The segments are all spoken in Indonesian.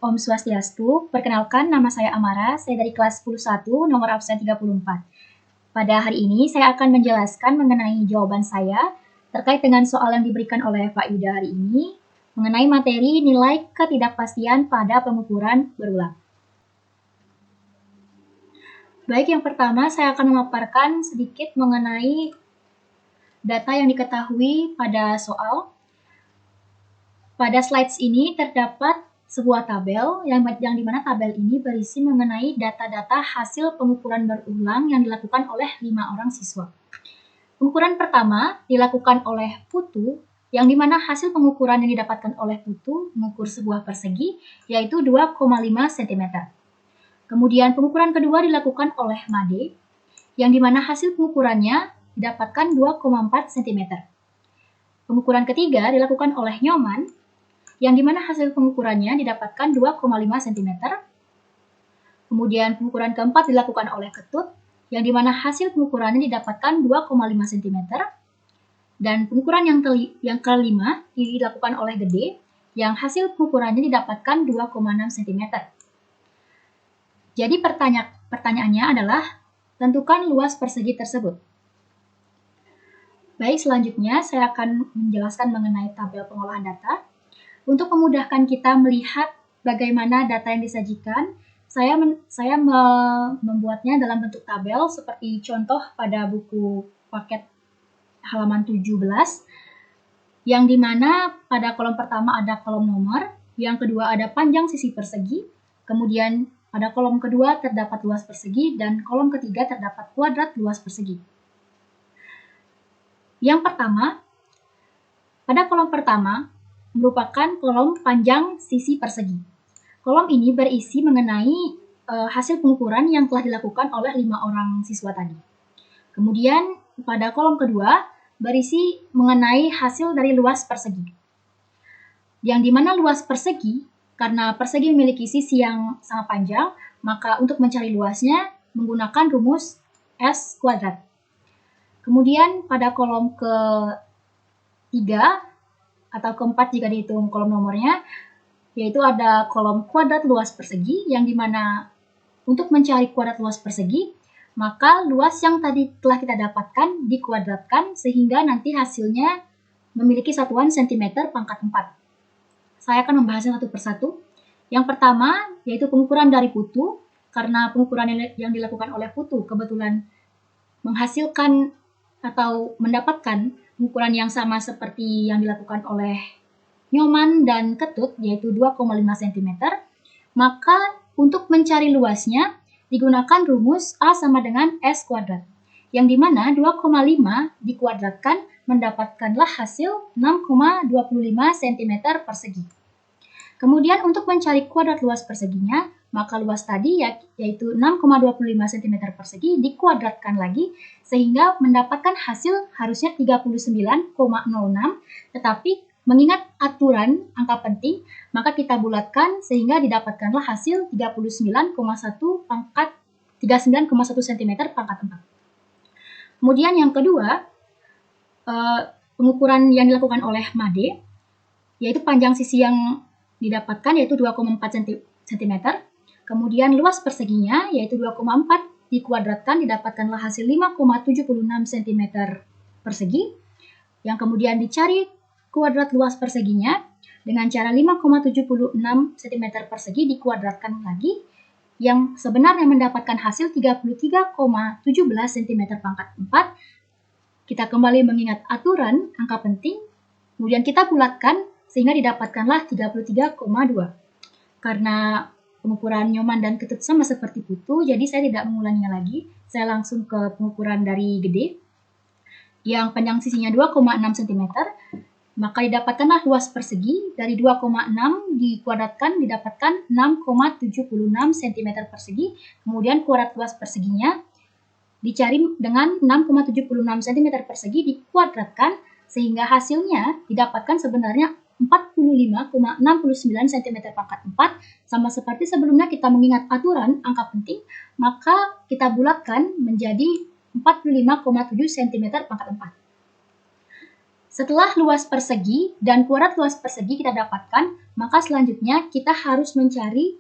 Om Swastiastu, perkenalkan nama saya Amara, saya dari kelas 11 nomor absen 34. Pada hari ini saya akan menjelaskan mengenai jawaban saya terkait dengan soal yang diberikan oleh Pak Yuda hari ini mengenai materi nilai ketidakpastian pada pengukuran berulang. Baik, yang pertama saya akan memaparkan sedikit mengenai data yang diketahui pada soal. Pada slides ini terdapat sebuah tabel yang dimana tabel ini berisi mengenai data-data hasil pengukuran berulang yang dilakukan oleh 5 orang siswa. Pengukuran pertama dilakukan oleh Putu, yang dimana hasil pengukuran yang didapatkan oleh Putu mengukur sebuah persegi, yaitu 2,5 cm. Kemudian pengukuran kedua dilakukan oleh Made, yang dimana hasil pengukurannya didapatkan 2,4 cm. Pengukuran ketiga dilakukan oleh Nyoman, yang dimana hasil pengukurannya didapatkan 2,5 cm. Kemudian pengukuran keempat dilakukan oleh Ketut, yang dimana hasil pengukurannya didapatkan 2,5 cm. Dan pengukuran yang kelima dilakukan oleh Gede, yang hasil pengukurannya didapatkan 2,6 cm. Jadi pertanyaannya adalah, tentukan luas persegi tersebut. Baik, selanjutnya saya akan menjelaskan mengenai tabel pengolahan data. Untuk memudahkan kita melihat bagaimana data yang disajikan, saya membuatnya dalam bentuk tabel seperti contoh pada buku paket halaman 17, yang dimana pada kolom pertama ada kolom nomor, yang kedua ada panjang sisi persegi, kemudian pada kolom kedua terdapat luas persegi, dan kolom ketiga terdapat kuadrat luas persegi. Yang pertama, pada kolom pertama, merupakan kolom panjang sisi persegi. Kolom ini berisi mengenai hasil pengukuran yang telah dilakukan oleh 5 orang siswa tadi. Kemudian pada kolom kedua berisi mengenai hasil dari luas persegi. Yang dimana luas persegi, karena persegi memiliki sisi yang sangat panjang, maka untuk mencari luasnya menggunakan rumus S kuadrat. Kemudian pada kolom ketiga atau keempat jika dihitung kolom nomornya, yaitu ada kolom kuadrat luas persegi, yang dimana untuk mencari kuadrat luas persegi, maka luas yang tadi telah kita dapatkan dikuadratkan sehingga nanti hasilnya memiliki satuan cm pangkat 4. Saya akan membahasnya satu persatu. Yang pertama, yaitu pengukuran dari Putu, karena pengukuran yang dilakukan oleh Putu kebetulan menghasilkan atau mendapatkan pengukuran yang sama seperti yang dilakukan oleh Nyoman dan Ketut, yaitu 2,5 cm, maka untuk mencari luasnya digunakan rumus A sama dengan S kuadrat, yang dimana 2,5 dikuadratkan mendapatkanlah hasil 6,25 cm persegi. Kemudian untuk mencari kuadrat luas perseginya, maka luas tadi yaitu 6,25 cm persegi dikuadratkan lagi sehingga mendapatkan hasil harusnya 39,06, tetapi mengingat aturan angka penting, maka kita bulatkan sehingga didapatkanlah hasil 39,1 cm pangkat 4. Kemudian yang kedua, pengukuran yang dilakukan oleh Made, yaitu panjang sisi yang didapatkan yaitu 2,4 cm. Kemudian luas perseginya yaitu 2,4 dikuadratkan didapatkanlah hasil 5,76 cm persegi, yang kemudian dicari kuadrat luas perseginya dengan cara 5,76 cm persegi dikuadratkan lagi, yang sebenarnya mendapatkan hasil 33,17 cm pangkat 4. Kita kembali mengingat aturan angka penting, kemudian kita bulatkan sehingga didapatkanlah 33,2. Karena pengukuran Nyoman dan Ketut sama seperti Putu, jadi saya tidak mengulanginya lagi. Saya langsung ke pengukuran dari Gede, yang panjang sisinya 2,6 cm, maka didapatkanlah luas persegi dari 2,6 dikuadratkan didapatkan 6,76 cm persegi, kemudian kuadrat luas perseginya dicari dengan 6,76 cm persegi dikuadratkan sehingga hasilnya didapatkan sebenarnya 45,69 cm pangkat 4, sama seperti sebelumnya kita mengingat aturan angka penting, maka kita bulatkan menjadi 45,7 cm pangkat 4. Setelah luas persegi dan kuadrat luas persegi kita dapatkan, maka selanjutnya kita harus mencari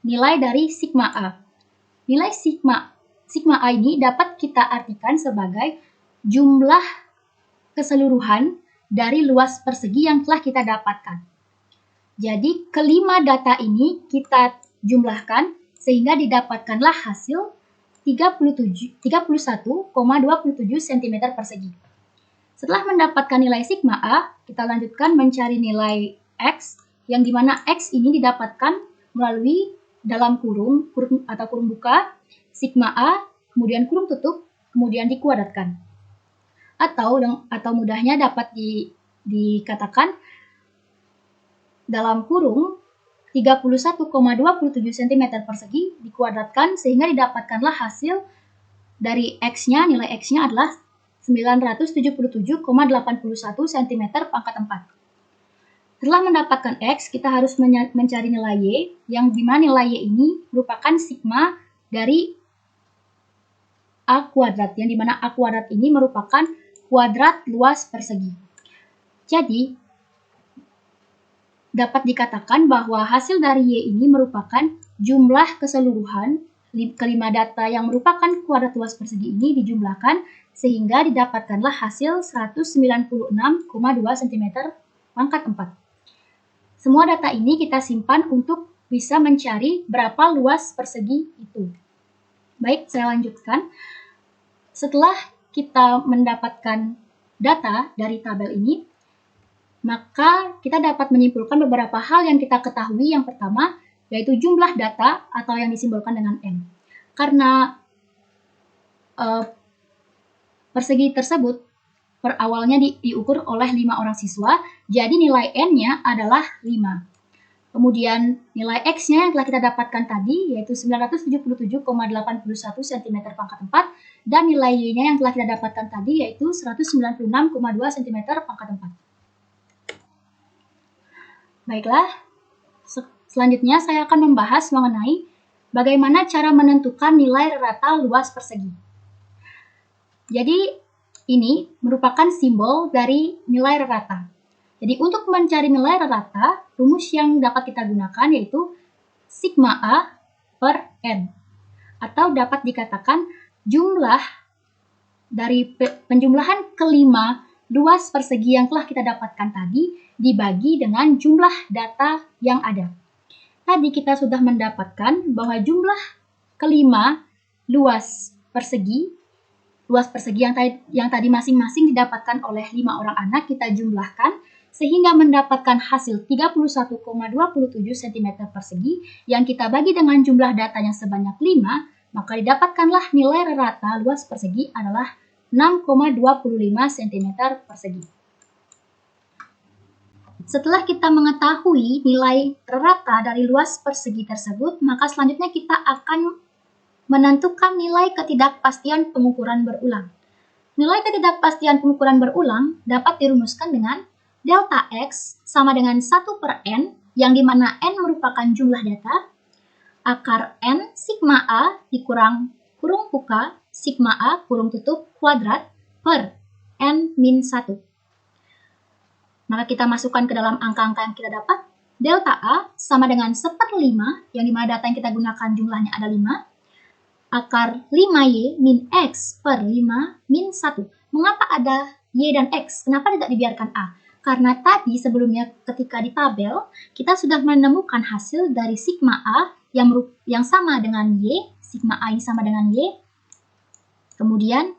nilai dari sigma A. Nilai sigma A ini dapat kita artikan sebagai jumlah keseluruhan dari luas persegi yang telah kita dapatkan. Jadi kelima data ini kita jumlahkan sehingga didapatkanlah hasil 31,27 cm persegi. Setelah mendapatkan nilai sigma A, kita lanjutkan mencari nilai X, yang dimana X ini didapatkan melalui dalam kurung atau kurung buka, sigma A, kemudian kurung tutup, kemudian dikuadratkan. Atau mudahnya dapat dikatakan dalam kurung 31,27 cm persegi dikuadratkan sehingga didapatkanlah hasil dari X-nya, nilai X-nya adalah 977,81 cm pangkat 4. Setelah mendapatkan X, kita harus mencari nilai Y, yang dimana nilai Y ini merupakan sigma dari A kuadrat, yang dimana A kuadrat ini merupakan kuadrat luas persegi. Jadi, dapat dikatakan bahwa hasil dari Y ini merupakan jumlah keseluruhan kelima data yang merupakan kuadrat luas persegi ini dijumlahkan sehingga didapatkanlah hasil 196,2 cm pangkat 4. Semua data ini kita simpan untuk bisa mencari berapa luas persegi itu. Baik, saya lanjutkan. Setelah kita mendapatkan data dari tabel ini, maka kita dapat menyimpulkan beberapa hal yang kita ketahui. Yang pertama, yaitu jumlah data atau yang disimbolkan dengan N. Karena persegi tersebut per awalnya diukur oleh 5 orang siswa, jadi nilai N-nya adalah 5. Kemudian nilai X-nya yang telah kita dapatkan tadi yaitu 977,81 cm pangkat 4, dan nilai Y-nya yang telah kita dapatkan tadi yaitu 196,2 cm pangkat 4. Baiklah, selanjutnya saya akan membahas mengenai bagaimana cara menentukan nilai rata luas persegi. Jadi, ini merupakan simbol dari nilai rata. Jadi, untuk mencari nilai rata, rumus yang dapat kita gunakan yaitu sigma A per N. Atau dapat dikatakan jumlah dari penjumlahan kelima luas persegi yang telah kita dapatkan tadi dibagi dengan jumlah data yang ada. Tadi kita sudah mendapatkan bahwa jumlah kelima luas persegi yang tadi masing-masing didapatkan oleh 5 orang anak kita jumlahkan sehingga mendapatkan hasil 31,27 cm persegi yang kita bagi dengan jumlah datanya sebanyak 5, maka didapatkanlah nilai rata luas persegi adalah 6,25 cm persegi. Setelah kita mengetahui nilai rata dari luas persegi tersebut, maka selanjutnya kita akan menentukan nilai ketidakpastian pengukuran berulang. Nilai ketidakpastian pengukuran berulang dapat dirumuskan dengan delta X sama dengan 1 per N, yang dimana N merupakan jumlah data, akar N sigma A dikurang kurung buka sigma A kurung tutup kuadrat per N min 1. Maka kita masukkan ke dalam angka-angka yang kita dapat. Delta A sama dengan 1/5, yang dimana data yang kita gunakan jumlahnya ada 5, akar 5Y min X per 5 min 1. Mengapa ada Y dan X? Kenapa tidak dibiarkan A? Karena tadi sebelumnya ketika di tabel, kita sudah menemukan hasil dari sigma A yang sama dengan Y, sigma A ini sama dengan Y, kemudian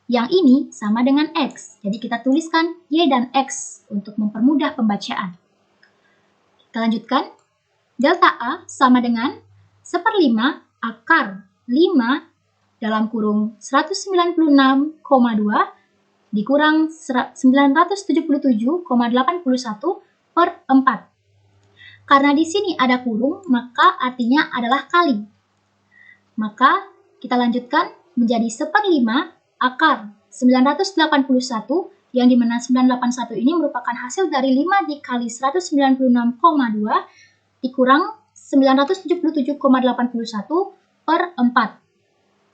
yang ini sama dengan X. Jadi kita tuliskan Y dan X untuk mempermudah pembacaan. Kita lanjutkan. Delta A sama dengan 1/5 akar 5 dalam kurung 196,2 dikurang 977,81 per 4. Karena di sini ada kurung, maka artinya adalah kali. Maka kita lanjutkan menjadi 1/5 akar 981, yang dimana 981 ini merupakan hasil dari 5 dikali 196,2 dikurang 977,81 per 4.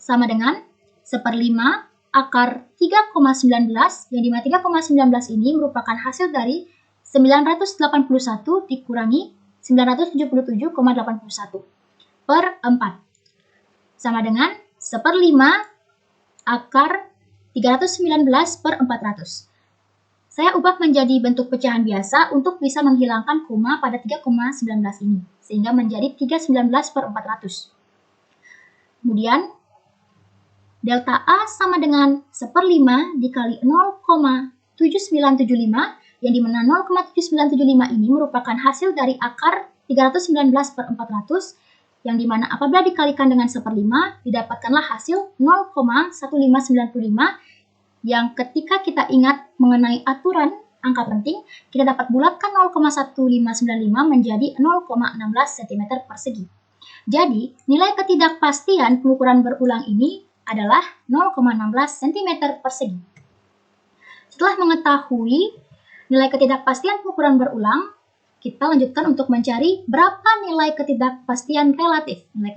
Sama dengan 1/5 akar 3,19, yang dimana 3,19 ini merupakan hasil dari 981 dikurangi 977,81 per 4. Sama dengan 1/5 akar 319 per 400. Saya ubah menjadi bentuk pecahan biasa untuk bisa menghilangkan koma pada 3,19 ini, sehingga menjadi 319 per 400. Kemudian, delta A sama dengan 1/5 dikali 0,7975, yang dimana 0,7975 ini merupakan hasil dari akar 319 per 400, yang dimana apabila dikalikan dengan 1/5, didapatkanlah hasil 0,1595, yang ketika kita ingat mengenai aturan angka penting, kita dapat bulatkan 0,1595 menjadi 0,16 cm persegi. Jadi, nilai ketidakpastian pengukuran berulang ini adalah 0,16 cm persegi. Setelah mengetahui nilai ketidakpastian pengukuran berulang, kita lanjutkan untuk mencari berapa nilai ketidakpastian relatif. Nilai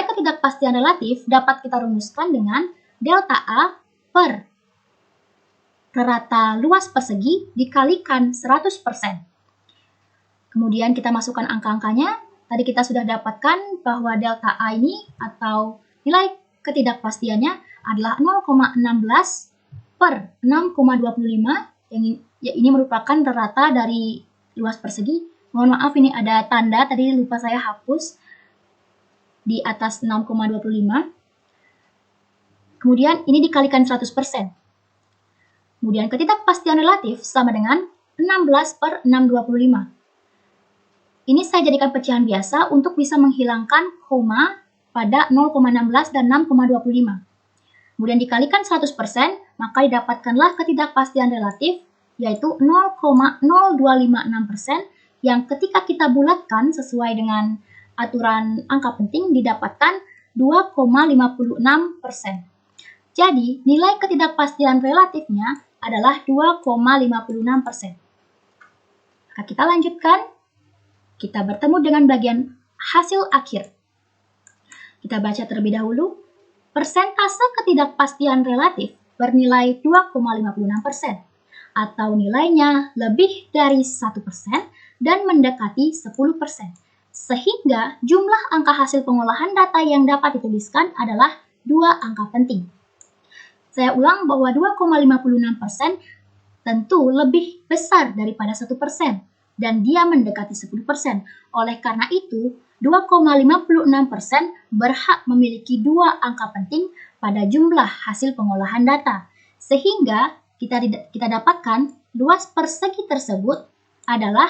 ketidakpastian relatif dapat kita rumuskan dengan delta A per rata luas persegi dikalikan 100%. Kemudian kita masukkan angka-angkanya. Tadi kita sudah dapatkan bahwa delta A ini atau nilai ketidakpastiannya adalah 0,16 per 6,25, yang ini merupakan rata dari luas persegi. Mohon maaf, ini ada tanda, tadi lupa saya hapus di atas 6,25. Kemudian ini dikalikan 100%. Kemudian ketidakpastian relatif sama dengan 16 per 625. Ini saya jadikan pecahan biasa untuk bisa menghilangkan koma pada 0,16 dan 6,25. Kemudian dikalikan 100%, maka didapatkanlah ketidakpastian relatif, yaitu 0,0256%, yang ketika kita bulatkan sesuai dengan aturan angka penting didapatkan 2,56%. Jadi, nilai ketidakpastian relatifnya adalah 2,56%. Maka kita lanjutkan. Kita bertemu dengan bagian hasil akhir. Kita baca terlebih dahulu. Persentase ketidakpastian relatif bernilai 2,56%, atau nilainya lebih dari 1% dan mendekati 10%. Sehingga jumlah angka hasil pengolahan data yang dapat dituliskan adalah 2 angka penting. Saya ulang bahwa 2,56% tentu lebih besar daripada 1%, dan dia mendekati 10%. Oleh karena itu, 2,56% berhak memiliki 2 angka penting pada jumlah hasil pengolahan data. Sehingga kita dapatkan luas persegi tersebut adalah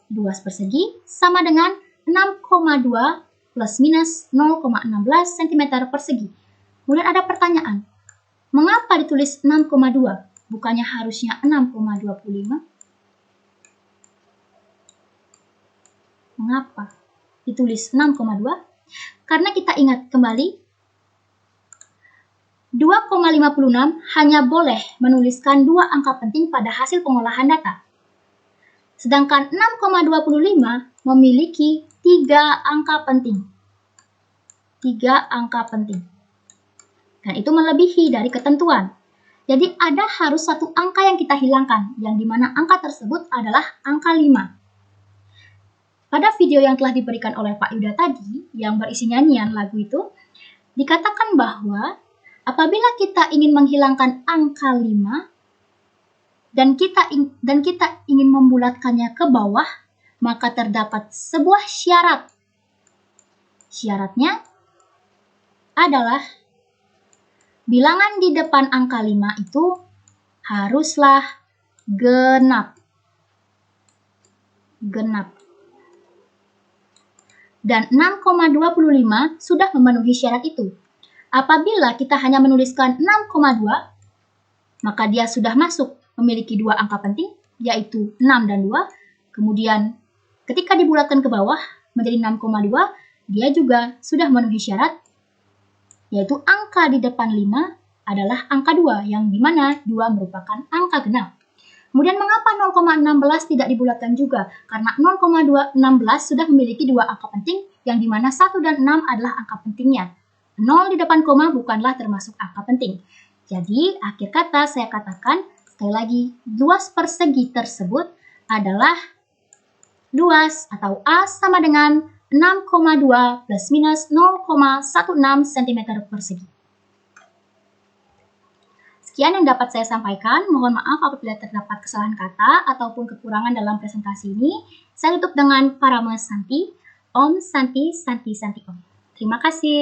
luas persegi sama dengan 6,2 plus minus 0,16 cm persegi. Kemudian ada pertanyaan, mengapa ditulis 6,2? Bukannya harusnya 6,25? Mengapa ditulis 6,2? Karena kita ingat kembali, 2,56 hanya boleh menuliskan 2 angka penting pada hasil pengolahan data. Sedangkan 6,25 memiliki 3 angka penting. 3 angka penting. Dan itu melebihi dari ketentuan. Jadi ada harus 1 angka yang kita hilangkan, yang dimana angka tersebut adalah angka 5. Pada video yang telah diberikan oleh Pak Yuda tadi, yang berisi nyanyian lagu itu, dikatakan bahwa apabila kita ingin menghilangkan angka 5, dan kita ingin membulatkannya ke bawah, maka terdapat sebuah syarat. Syaratnya adalah bilangan di depan angka 5 itu haruslah genap. Dan 6,25 sudah memenuhi syarat itu. Apabila kita hanya menuliskan 6,2, maka dia sudah masuk memiliki 2 angka penting, yaitu 6 dan 2. Kemudian ketika dibulatkan ke bawah menjadi 6,2, dia juga sudah memenuhi syarat, yaitu angka di depan 5 adalah angka 2, yang dimana 2 merupakan angka genap. Kemudian mengapa 0,16 tidak dibulatkan juga? Karena 0,216 sudah memiliki 2 angka penting, yang dimana 1 dan 6 adalah angka pentingnya. 0 di depan koma bukanlah termasuk angka penting. Jadi, akhir kata saya katakan, sekali lagi, luas persegi tersebut adalah luas atau A sama dengan 6,2 plus minus 0,16 cm persegi. Sekian yang dapat saya sampaikan. Mohon maaf apabila terdapat kesalahan kata ataupun kekurangan dalam presentasi ini. Saya tutup dengan Parama Santi. Om Santi Santi Santi Om. Terima kasih.